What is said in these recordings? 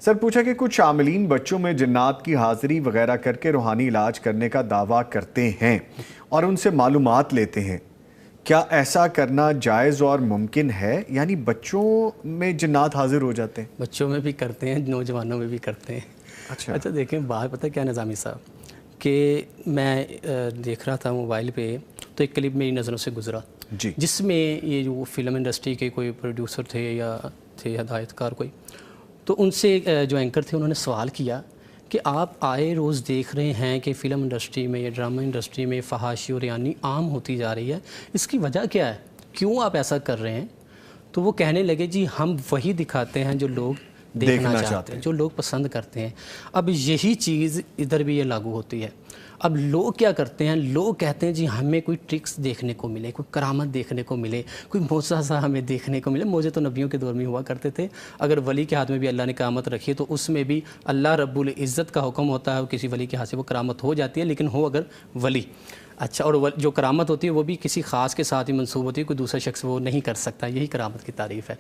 سر پوچھا کہ کچھ عاملین بچوں میں جنات کی حاضری وغیرہ کر کے روحانی علاج کرنے کا دعویٰ کرتے ہیں اور ان سے معلومات لیتے ہیں، کیا ایسا کرنا جائز اور ممکن ہے؟ یعنی بچوں میں جنات حاضر ہو جاتے ہیں؟ بچوں میں بھی کرتے ہیں، نوجوانوں میں بھی کرتے ہیں۔ اچھا دیکھیں بات پتہ کیا نظامی صاحب کہ میں دیکھ رہا تھا موبائل پہ تو ایک کلپ میری نظروں سے گزرا جس میں یہ جو فلم انڈسٹری کے کوئی پروڈیوسر تھے یا تھے ہدایت کار کوئی، تو ان سے جو اینکر تھے انہوں نے سوال کیا کہ آپ آئے روز دیکھ رہے ہیں کہ فلم انڈسٹری میں یا ڈرامہ انڈسٹری میں فحاشی اور یعنی عام ہوتی جا رہی ہے، اس کی وجہ کیا ہے؟ کیوں آپ ایسا کر رہے ہیں؟ تو وہ کہنے لگے جی ہم وہی دکھاتے ہیں جو لوگ دیکھنا چاہتے ہیں، جو لوگ پسند کرتے ہیں۔ اب یہی چیز ادھر بھی یہ لاگو ہوتی ہے۔ اب لوگ کیا کرتے ہیں؟ لوگ کہتے ہیں جی ہمیں کوئی ٹرکس دیکھنے کو ملے، کوئی کرامت دیکھنے کو ملے، کوئی معجزہ ہمیں دیکھنے کو ملے۔ معجزے تو نبیوں کے دور میں ہوا کرتے تھے، اگر ولی کے ہاتھ میں بھی اللہ نے کرامت رکھی ہے تو اس میں بھی اللہ رب العزت کا حکم ہوتا ہے، کسی ولی کے ہاتھ سے وہ کرامت ہو جاتی ہے، لیکن ہو اگر ولی اچھا، اور جو کرامت ہوتی ہے وہ بھی کسی خاص کے ساتھ ہی منسوب ہوتی ہے، کوئی دوسرا شخص وہ نہیں کر سکتا، یہی کرامت کی تعریف ہے۔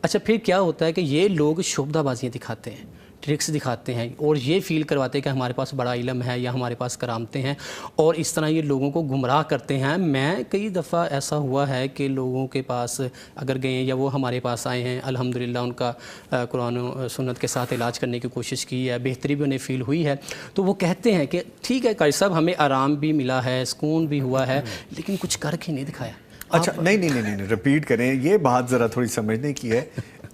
اچھا پھر کیا ہوتا ہے کہ یہ لوگ شعبدہ بازیاں دکھاتے ہیں، ٹرکس دکھاتے ہیں اور یہ فیل کرواتے ہیں کہ ہمارے پاس بڑا علم ہے یا ہمارے پاس کرامتیں ہیں، اور اس طرح یہ لوگوں کو گمراہ کرتے ہیں۔ میں کئی دفعہ ایسا ہوا ہے کہ لوگوں کے پاس اگر گئے یا وہ ہمارے پاس آئے ہیں، الحمدللہ ان کا قرآن و سنت کے ساتھ علاج کرنے کی کوشش کی ہے، بہتری بھی انہیں فیل ہوئی ہے، تو وہ کہتے ہیں کہ ٹھیک ہے قاری صاحب ہمیں آرام بھی ملا ہے، سکون بھی ہوا ہے، لیکن کچھ کر کے نہیں دکھایا۔ اچھا نہیں رپیٹ کریں، یہ بات ذرا تھوڑی سمجھنے کی ہے۔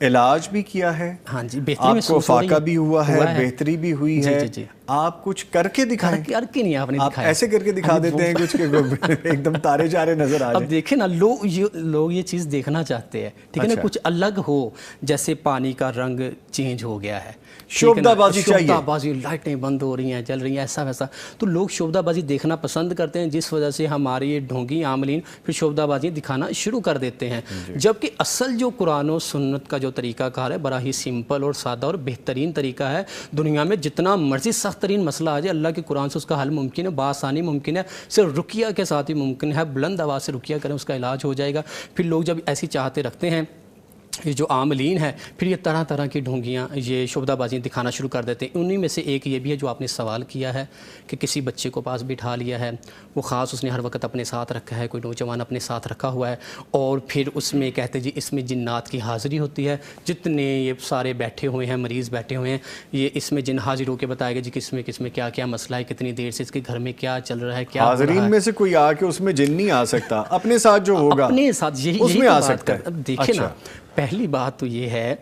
علاج بھی کیا ہے، ہاں جی، آپ کو فاقہ بھی ہوا ہے، بہتری بھی ہوئی ہے، جی آپ کچھ کر کے دکھائیں۔ کر کے نہیں، آپ نے دکھایا، ایسے کر کے دکھا دیتے ہیں کچھ کہ ایک دم تارے جارے نظر آ جائیں۔ اب دیکھیں نا لوگ یہ چیز دیکھنا چاہتے ہیں، ٹھیک ہے نا، کچھ الگ ہو، جیسے پانی کا رنگ چینج ہو گیا ہے، شعبدہ بازی چاہیے، شعبدہ بازی، لائٹیں بند ہو رہی ہیں، جل رہی ہیں، ایسا ویسا، تو لوگ شعبدہ بازی دیکھنا پسند کرتے ہیں، جس وجہ سے ہمارے یہ ڈھونگی عاملین پھر شعبدہ بازی دکھانا شروع کر دیتے ہیں، جبکہ اصل جو قرآن و سنت کا جو طریقہ کار ہے بڑا ہی سمپل اور سادہ اور بہترین طریقہ ہے۔ دنیا میں جتنا مرضی سخت ترین مسئلہ آ جائے، اللہ کے قرآن سے اس کا حل ممکن ہے، بآسانی ممکن ہے، صرف رقیہ کے ساتھ ہی ممکن ہے، بلند آواز سے رقیہ کریں اس کا علاج ہو جائے گا۔ پھر لوگ جب ایسی چاہتے رکھتے ہیں، یہ جو عاملین ہیں، پھر یہ طرح طرح کی ڈھونگیاں، یہ شعبدہ بازیاں دکھانا شروع کر دیتے ہیں۔ انہی میں سے ایک یہ بھی ہے جو آپ نے سوال کیا ہے کہ کسی بچے کو پاس بٹھا لیا ہے، وہ خاص اس نے ہر وقت اپنے ساتھ رکھا ہے، کوئی نوجوان اپنے ساتھ رکھا ہوا ہے، اور پھر اس میں کہتے جی اس میں جنات کی حاضری ہوتی ہے، جتنے یہ سارے بیٹھے ہوئے ہیں، مریض بیٹھے ہوئے ہیں، یہ اس میں جن حاضر ہو کے بتائے گا جی کس میں کیا کیا مسئلہ ہے، کتنی دیر سے اس کے گھر میں کیا چل رہا ہے، کیا حاضرین میں سے کوئی آ کے اس میں جن نہیں آ سکتا، اپنے ساتھ جو ہوگا اپنے ساتھ اس میں آ سکتا ہے۔ اب دیکھیں نا، پہلی بات تو یہ ہے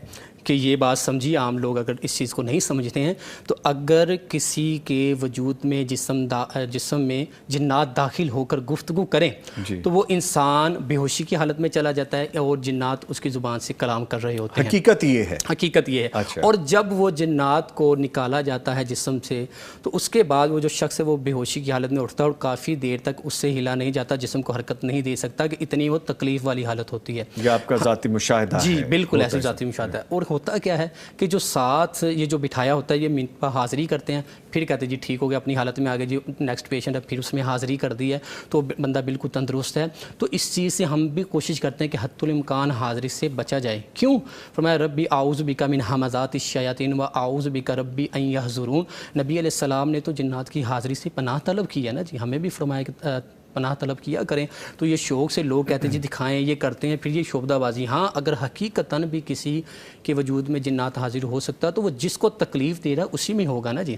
کہ یہ بات سمجھیے، عام لوگ اگر اس چیز کو نہیں سمجھتے ہیں تو اگر کسی کے وجود میں جسم میں جنات داخل ہو کر گفتگو کریں تو وہ انسان بے ہوشی کی حالت میں چلا جاتا ہے اور جنات اس کی زبان سے کلام کر رہے ہوتے ہیں۔ حقیقت یہ ہے۔ اور جب وہ جنات کو نکالا جاتا ہے جسم سے تو اس کے بعد وہ جو شخص ہے وہ بے ہوشی کی حالت میں اٹھتا ہے اور کافی دیر تک اس سے ہلا نہیں جاتا، جسم کو حرکت نہیں دے سکتا، کہ اتنی وہ تکلیف والی حالت ہوتی ہے۔ یہ آپ کا ذاتی مشاہدہ ہے؟ جی بالکل ایسے ذاتی مشاہدہ ہے۔ اور ہوتا کیا ہے کہ جو ساتھ یہ جو بٹھایا ہوتا ہے یہ منٹ پہ حاضری کرتے ہیں، پھر کہتے ہیں جی ٹھیک ہو گیا، اپنی حالت میں آگے جی نیکسٹ پیشنٹ ہے، پھر اس میں حاضری کر دی ہے تو بندہ بالکل تندرست ہے۔ تو اس چیز سے ہم بھی کوشش کرتے ہیں کہ حتی الامکان حاضری سے بچا جائے۔ کیوں؟ فرمایا ربی اعوذ بک من ہمزات الشیاطین و اعوذ بک ربی ان یحضرون۔ نبی علیہ السلام نے تو جنات کی حاضری سے پناہ طلب کی ہے نا جی، ہمیں بھی فرمایا کہ پناہ طلب کیا کریں۔ تو یہ شوق سے لوگ کہتے ہیں جی دکھائیں، یہ کرتے ہیں، پھر یہ شعبدہ بازی۔ ہاں اگر حقیقتاً بھی کسی کے وجود میں جنات حاضر ہو سکتا تو وہ جس کو تکلیف دے رہا ہے اسی میں ہوگا نا جی،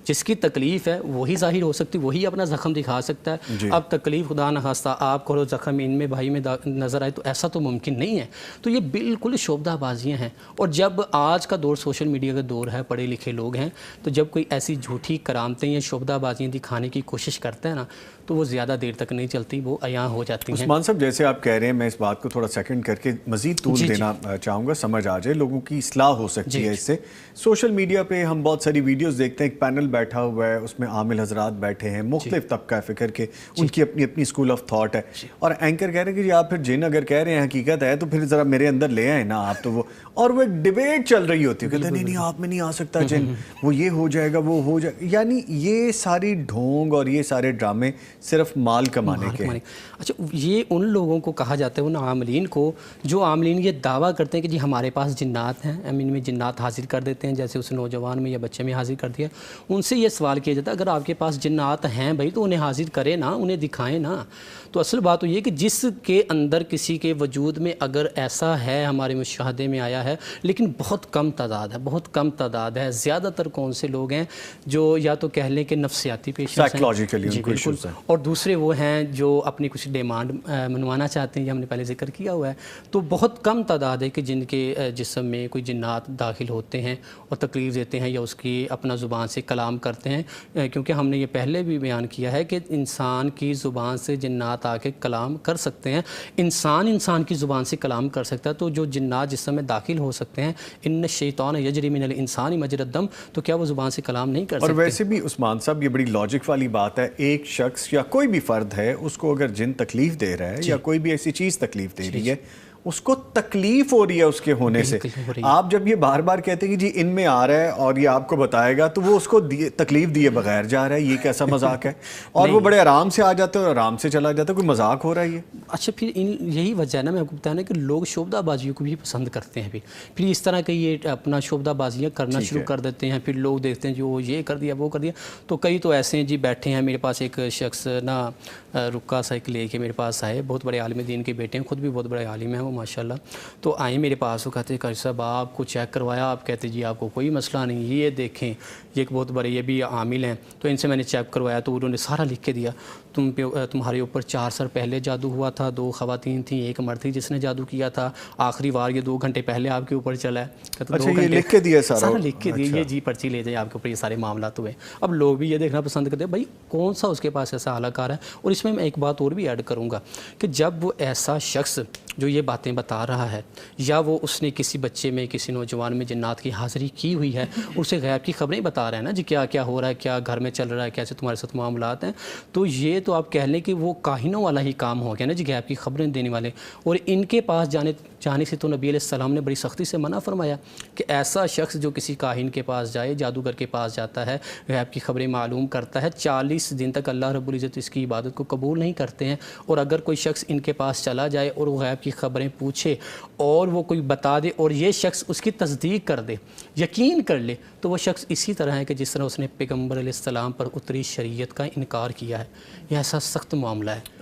جس کی تکلیف ہے وہی ظاہر ہو سکتی، وہی اپنا زخم دکھا سکتا ہے۔ اب تکلیف خدا نخواستہ آپ کو زخم ان میں بھائی میں نظر آئے تو ایسا تو ممکن نہیں ہے۔ تو یہ بالکل شعبدہ بازیاں ہیں، اور جب آج کا دور سوشل میڈیا کا دور ہے، پڑھے لکھے لوگ ہیں، تو جب کوئی ایسی جھوٹی کرامتیں یا شعبدہ بازیاں دکھانے کی کوشش کرتا ہے نا تو وہ زیادہ دیر تک نہیں چلتی، وہ عیاں ہو جاتی ہیں۔ عثمان صاحب جیسے آپ کہہ رہے ہیں، میں اس بات کو تھوڑا سیکنڈ کر کے مزید طول دینا چاہوں گا، سمجھ آ جائے، لوگوں کی اصلاح ہو سکتی ہے اس سے۔ سوشل میڈیا پہ ہم بہت ساری ویڈیوز دیکھتے ہیں، ایک پینل بیٹھا ہوا ہے, اس میں عامل حضرات بیٹھے ہیں, مختلف طبقہ فکر کے, ان کی اپنی اپنی اسکول آف تھاٹ ہے, اور اینکر کہہ رہے ہیں کہ جی آپ پھر جن اگر کہہ رہے ہیں حقیقت ہے تو پھر ذرا میرے اندر لے آئے نا آپ, تو وہ اور وہ ایک ڈیبیٹ چل رہی ہوتی ہے, کہتے ہیں نہیں نہیں آپ میں نہیں آ سکتا جن, وہ یہ ہو جائے گا وہ ہو جائے گا. یعنی یہ ساری ڈھونگ اور یہ سارے ڈرامے صرف مال کمانے کے ہیں. اچھا, یہ ان لوگوں کو کہا جاتا ہے, ان عاملین کو, جو عاملین یہ دعویٰ کرتے ہیں کہ جی ہمارے پاس جنات ہیں, ہم ان میں جنات حاضر کر دیتے ہیں, جیسے اس نوجوان میں یا بچے میں حاضر کر دیا. ان سے یہ سوال کیا جاتا ہے اگر آپ کے پاس جنات ہیں بھائی تو انہیں حاضر کرے نا, انہیں دکھائیں نا. تو اصل بات تو یہ کہ جس کے اندر کسی کے وجود میں اگر ایسا ہے, ہمارے مشاہدے میں آیا ہے, لیکن بہت کم تعداد ہے, بہت کم تعداد ہے. زیادہ تر کون سے لوگ ہیں جو یا تو کہہ لیں کہ نفسیاتی پیشنٹس ہیں, سائیکولوجیکلی ان کو ایشوز ہیں, اور دوسرے وہ ہیں جو اپنی کچھ ڈیمانڈ منوانا چاہتے ہیں, یہ ہم نے پہلے ذکر کیا ہوا ہے. تو بہت کم تعداد ہے کہ جن کے جسم میں کوئی جنات داخل ہوتے ہیں اور تکلیف دیتے ہیں یا اس کی اپنا زبان سے کلام کرتے ہیں, کیونکہ ہم نے یہ پہلے بھی بیان کیا ہے کہ انسان کی زبان سے جنات آ کے کلام کر سکتے ہیں, انسان کی زبان سے کلام کر سکتا ہے. تو جو جنات جسم میں داخل ہو سکتے ہیں, ان الشیطان یجری من الانسان مجری الدم, تو کیا وہ زبان سے کلام نہیں کر سکتے؟ اور ویسے بھی عثمان صاحب یہ بڑی لاجک والی بات ہے, ایک شخص یا کوئی بھی فرد ہے, اس کو اگر جن تکلیف دے رہا ہے یا کوئی بھی ایسی چیز تکلیف دے رہی ہے, اس کو تکلیف ہو رہی ہے اس کے ہونے سے. آپ جب یہ بار بار کہتے ہیں کہ جی ان میں آ رہا ہے اور یہ آپ کو بتائے گا, تو وہ اس کو تکلیف دیے بغیر جا رہا ہے, یہ کیسا مذاق ہے؟ اور وہ بڑے آرام سے آ جاتے ہیں اور آرام سے چلا جاتا ہے, کوئی مذاق ہو رہا ہے یہ؟ اچھا, پھر یہی وجہ ہے نا, میں آپ کو بتانا کہ لوگ شعبدہ بازیوں کو بھی پسند کرتے ہیں. پھر اس طرح کے یہ اپنا شعبدہ بازیاں کرنا شروع کر دیتے ہیں. پھر لوگ دیکھتے ہیں جو یہ کر دیا وہ کر دیا. تو کئی تو ایسے ہیں جی بیٹھے ہیں, میرے پاس ایک شخص نا رکا سائیکل لے کے میرے پاس آئے, بہت بڑے عالم دین کے بیٹے ہیں, خود بھی بہت بڑے عالم ہیں وہ ماشاءاللہ. تو آئے میرے پاس, وہ کہتے ہیں قاری صاحب آپ کو چیک کروایا, آپ کہتے جی آپ کو کوئی مسئلہ نہیں, یہ دیکھیں یہ ایک بہت بڑے, یہ بھی عامل ہیں. تو ان سے میں نے چیک کروایا تو انہوں نے سارا لکھ کے دیا, تمہارے اوپر 4 سال پہلے جادو ہوا تھا, 2 خواتین تھیں, 1 مرد تھی جس نے جادو کیا تھا, آخری بار یہ 2 گھنٹے پہلے آپ کے اوپر چلا ہے. اچھا, یہ لکھ کے دیا سارا لکھ کے دیا, یہ جی پرچی لے جائے آپ کے اوپر, یہ سارے معاملات ہوئے. اب لوگ بھی یہ دیکھنا پسند کرتے ہیں بھائی کون سا اس کے پاس ایسا اعلیٰ کار ہے. اور اس میں ایک بات اور بھی ایڈ کروں گا کہ جب وہ ایسا شخص جو یہ باتیں بتا رہا ہے, یا وہ اس نے کسی بچے میں کسی نوجوان میں جنات کی حاضری کی ہوئی ہے, اسے غیب کی خبریں بتا رہا ہے نا جی کیا کیا ہو رہا ہے, کیا گھر میں چل رہا ہے, کیسے تمہارے ساتھ معاملات ہیں, تو یہ تو آپ کہہ لیں کہ وہ کاہنوں والا ہی کام ہو گیا نا جی, غیب کی خبریں دینے والے. اور ان کے پاس جانے سے تو نبی علیہ السلام نے بڑی سختی سے منع فرمایا کہ ایسا شخص جو کسی کاہن کے پاس جائے, جادوگر کے پاس جاتا ہے, غیب کی خبریں معلوم کرتا ہے, 40 دن تک اللہ رب العزت اس کی عبادت کو قبول نہیں کرتے ہیں. اور اگر کوئی شخص ان کے پاس چلا جائے اور وہ غیب کی خبریں پوچھے اور وہ کوئی بتا دے اور یہ شخص اس کی تصدیق کر دے, یقین کر لے, تو وہ شخص اسی طرح ہے کہ جس طرح اس نے پیغمبر علیہ السلام پر اتری شریعت کا انکار کیا ہے. یہ ایسا سخت معاملہ ہے.